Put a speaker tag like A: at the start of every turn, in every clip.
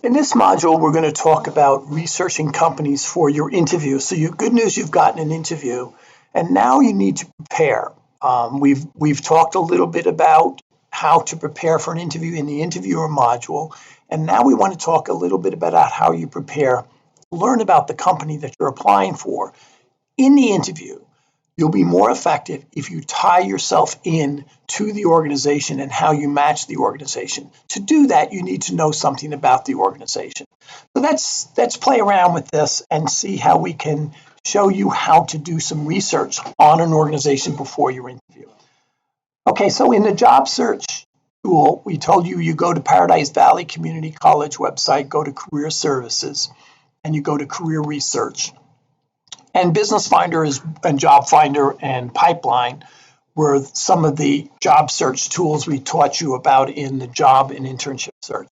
A: In this module, we're going to talk about researching companies for your interview. So good news, you've gotten an interview, and now you need to prepare. We've talked a little bit about how to prepare for an interview in the interviewer module, and now we want to talk a little bit about how you prepare, learn about the company that you're applying for. In the interview, you'll be more effective if you tie yourself in to the organization and how you match the organization. To do that, you need to know something about the organization. So let's play around with this and see how we can show you how to do some research on an organization before your interview. Okay, so in the job search tool, we told you go to Paradise Valley Community College website, go to Career Services, and you go to Career Research. And Business Finder and Job Finder and Pipeline were some of the job search tools we taught you about in the job and internship search.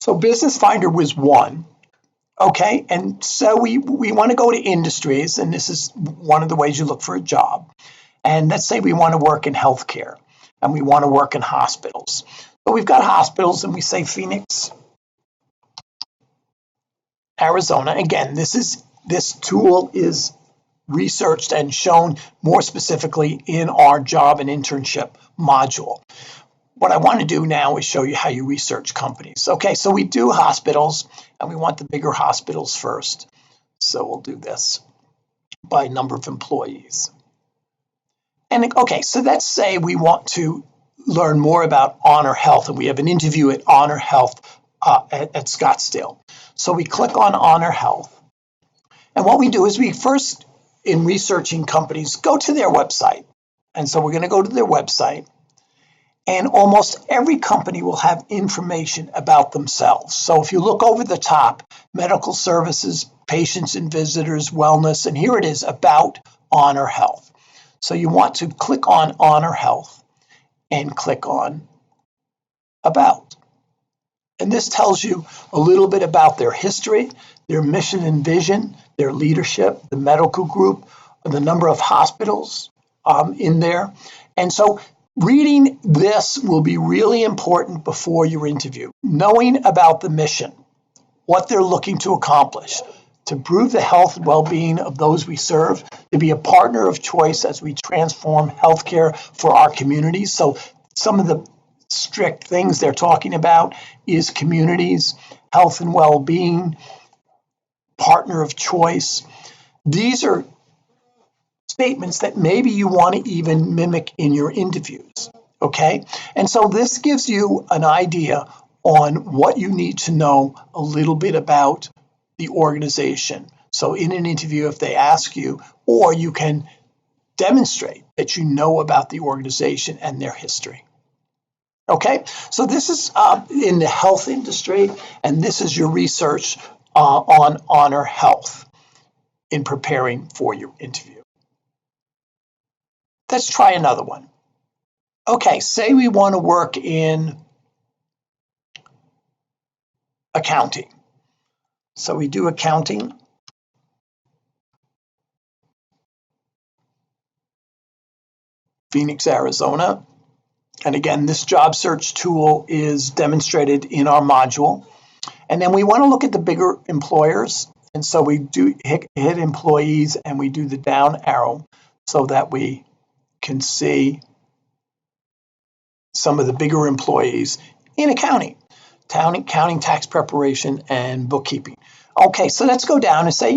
A: So Business Finder was one. Okay, and so we want to go to industries, and this is one of the ways you look for a job. And let's say we want to work in healthcare, and we want to work in hospitals. So we've got hospitals, and we say Phoenix, Arizona. Again, this tool is researched and shown more specifically in our job and internship module. What I want to do now is show you how you research companies. Okay, so we do hospitals, and we want the bigger hospitals first. So we'll do this by number of employees. And okay, so let's say we want to learn more about Honor Health, and we have an interview at Honor Health at Scottsdale. So we click on Honor Health. And what we do is we first, in researching companies, go to their website. And so we're going to go to their website. And almost every company will have information about themselves. So if you look over the top, medical services, patients and visitors, wellness, and here it is, about Honor Health. So you want to click on Honor Health and click on About. And this tells you a little bit about their history, their mission and vision, their leadership, the medical group, the number of hospitals in there. And so reading this will be really important before your interview. Knowing about the mission, what they're looking to accomplish, to improve the health and well-being of those we serve, to be a partner of choice as we transform healthcare for our communities. So some of the strict things they're talking about is communities, health and well-being, partner of choice. These are statements that maybe you want to even mimic in your interviews, okay? And so this gives you an idea on what you need to know a little bit about the organization. So in an interview, if they ask you, or you can demonstrate that you know about the organization and their history. Okay, so this is in the health industry, and this is your research on Honor Health in preparing for your interview. Let's try another one. Okay, say we want to work in accounting. So we do accounting. Phoenix, Arizona. And again, this job search tool is demonstrated in our module. And then we want to look at the bigger employers. And so we do hit employees, and we do the down arrow so that we can see some of the bigger employees in accounting, tax preparation, and bookkeeping. Okay, so let's go down and say,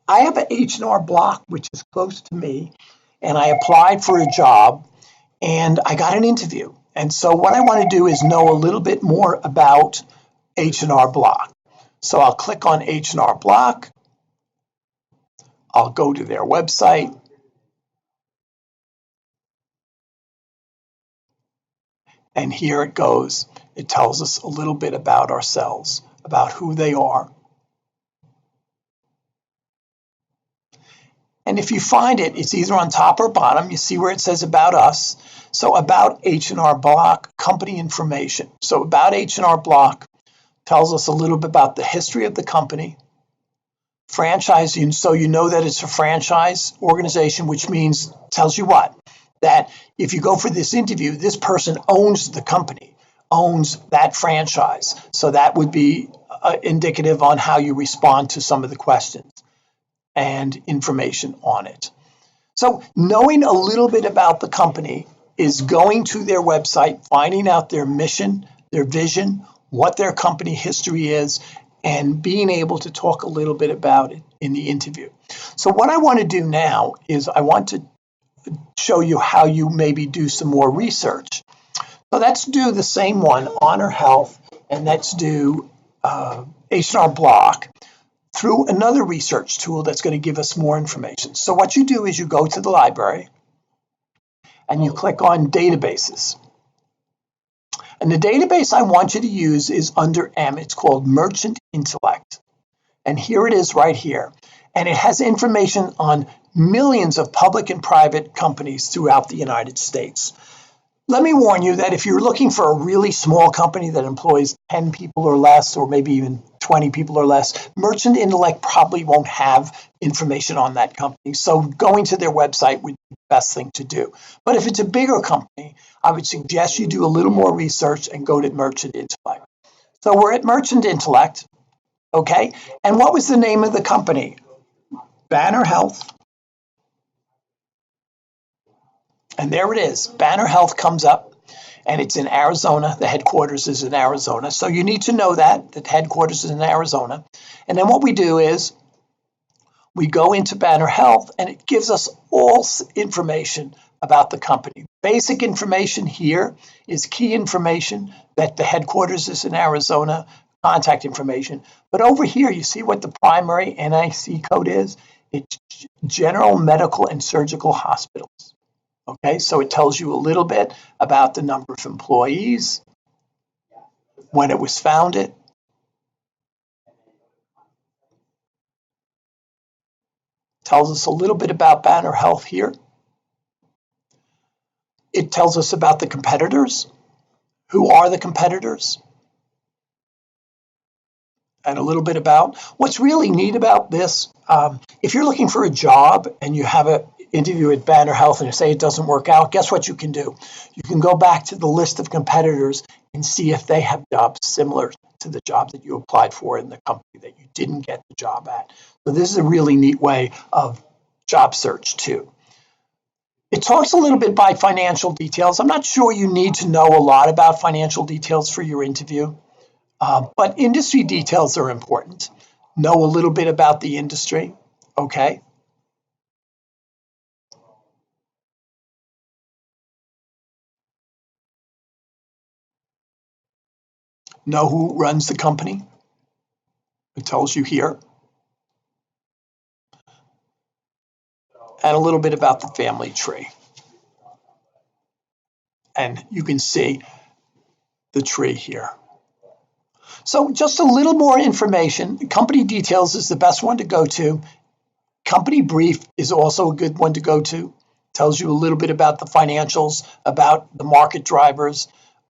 A: I have an H&R Block, which is close to me, and I applied for a job, and I got an interview. And so what I want to do is know a little bit more about H&R Block. So I'll click on H&R Block. I'll go to their website. And here it goes. It tells us a little bit about ourselves, about who they are. And if you find it, it's either on top or bottom. You see where it says About Us. So About H&R Block, company information. So About H&R Block tells us a little bit about the history of the company. Franchise, so you know that it's a franchise organization, which means, tells you what? That if you go for this interview, this person owns the company. owns that franchise. So that would be indicative on how you respond to some of the questions and information on it. So knowing a little bit about the company is going to their website, finding out their mission, their vision, what their company history is, and being able to talk a little bit about it in the interview. So what I want to do now is I want to show you how you maybe do some more research. So let's do the same one, Honor Health, and let's do H&R Block through another research tool that's going to give us more information. So what you do is you go to the library and you click on databases. And the database I want you to use is under M. It's called Merchant Intellect. And here it is right here. And it has information on millions of public and private companies throughout the United States. Let me warn you that if you're looking for a really small company that employs 10 people or less, or maybe even 20 people or less, Merchant Intellect probably won't have information on that company. So going to their website would be the best thing to do. But if it's a bigger company, I would suggest you do a little more research and go to Merchant Intellect. So we're at Merchant Intellect, okay? And what was the name of the company? Banner Health. And there it is. Banner Health comes up, and it's in Arizona. The headquarters is in Arizona. So you need to know that the headquarters is in Arizona. And then what we do is we go into Banner Health, and it gives us all information about the company. Basic information here is key information that the headquarters is in Arizona, contact information. But over here, you see what the primary NIC code is? It's General Medical and Surgical Hospitals. Okay, so it tells you a little bit about the number of employees, when it was founded, tells us a little bit about Banner Health here. It tells us about the competitors. Who are the competitors? And a little bit about what's really neat about this. If you're looking for a job and you have an interview at Banner Health and you say it doesn't work out, guess what you can do? You can go back to the list of competitors and see if they have jobs similar to the job that you applied for in the company that you didn't get the job at. So this is a really neat way of job search too. It talks a little bit by financial details. I'm not sure you need to know a lot about financial details for your interview. But industry details are important. Know a little bit about the industry, okay? Know who runs the company. It tells you here. And a little bit about the family tree. And you can see the tree here. So just a little more information. Company details is the best one to go to. Company brief is also a good one to go to. Tells you a little bit about the financials, about the market drivers,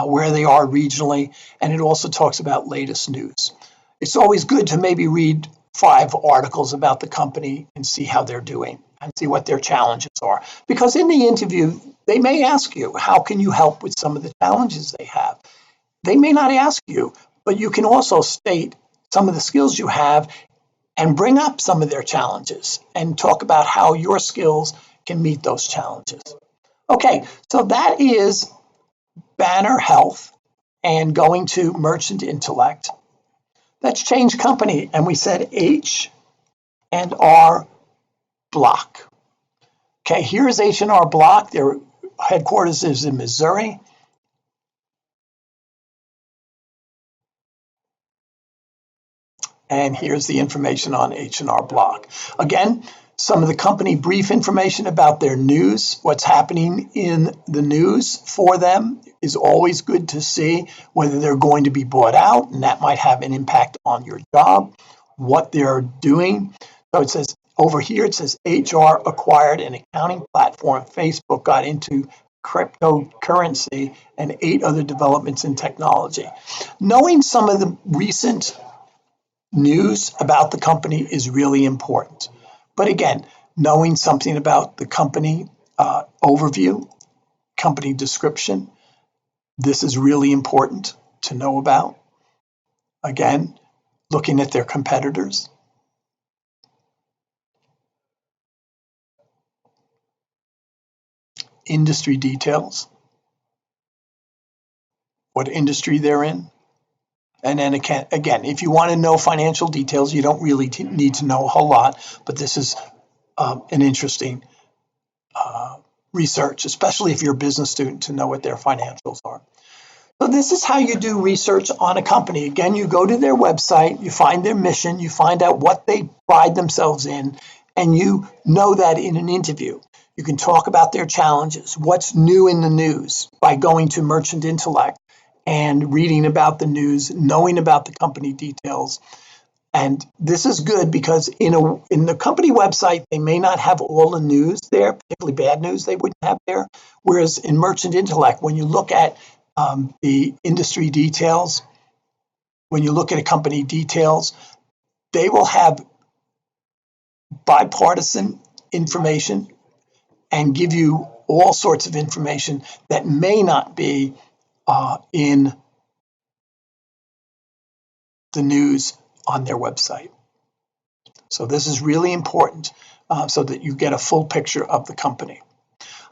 A: where they are regionally, and it also talks about latest news. It's always good to maybe read 5 articles about the company and see how they're doing and see what their challenges are. Because in the interview, they may ask you, how can you help with some of the challenges they have? They may not ask you, but you can also state some of the skills you have and bring up some of their challenges and talk about how your skills can meet those challenges. Okay, so that is Banner Health and going to Merchant Intellect. Let's change company, and we said H&R Block. Okay, here's H&R Block. Their headquarters is in Missouri. And here's the information on H&R Block. Again, some of the company brief information about their news, what's happening in the news for them is always good to see, whether they're going to be bought out, and that might have an impact on your job, what they're doing. So it says over here, it says HR acquired an accounting platform. Facebook got into cryptocurrency and 8 other developments in technology. Knowing some of the recent news about the company is really important. But again, knowing something about the company overview, company description, This is really important to know about. Again, looking at their competitors. Industry details, what industry they're in. And then again, if you want to know financial details, you don't really need to know a whole lot, but this is an interesting research, especially if you're a business student, to know what their financials are. So this is how you do research on a company. Again, you go to their website, you find their mission, you find out what they pride themselves in, and you know that in an interview. You can talk about their challenges, what's new in the news, by going to Merchant Intellect and reading about the news, knowing about the company details. And this is good because in the company website, they may not have all the news there, particularly bad news they wouldn't have there. Whereas in Merchant Intellect, when you look at the industry details, when you look at a company details, they will have bipartisan information and give you all sorts of information that may not be in the news on their website. So this is really important so that you get a full picture of the company.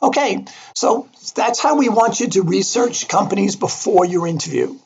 A: Okay, so that's how we want you to research companies before your interview.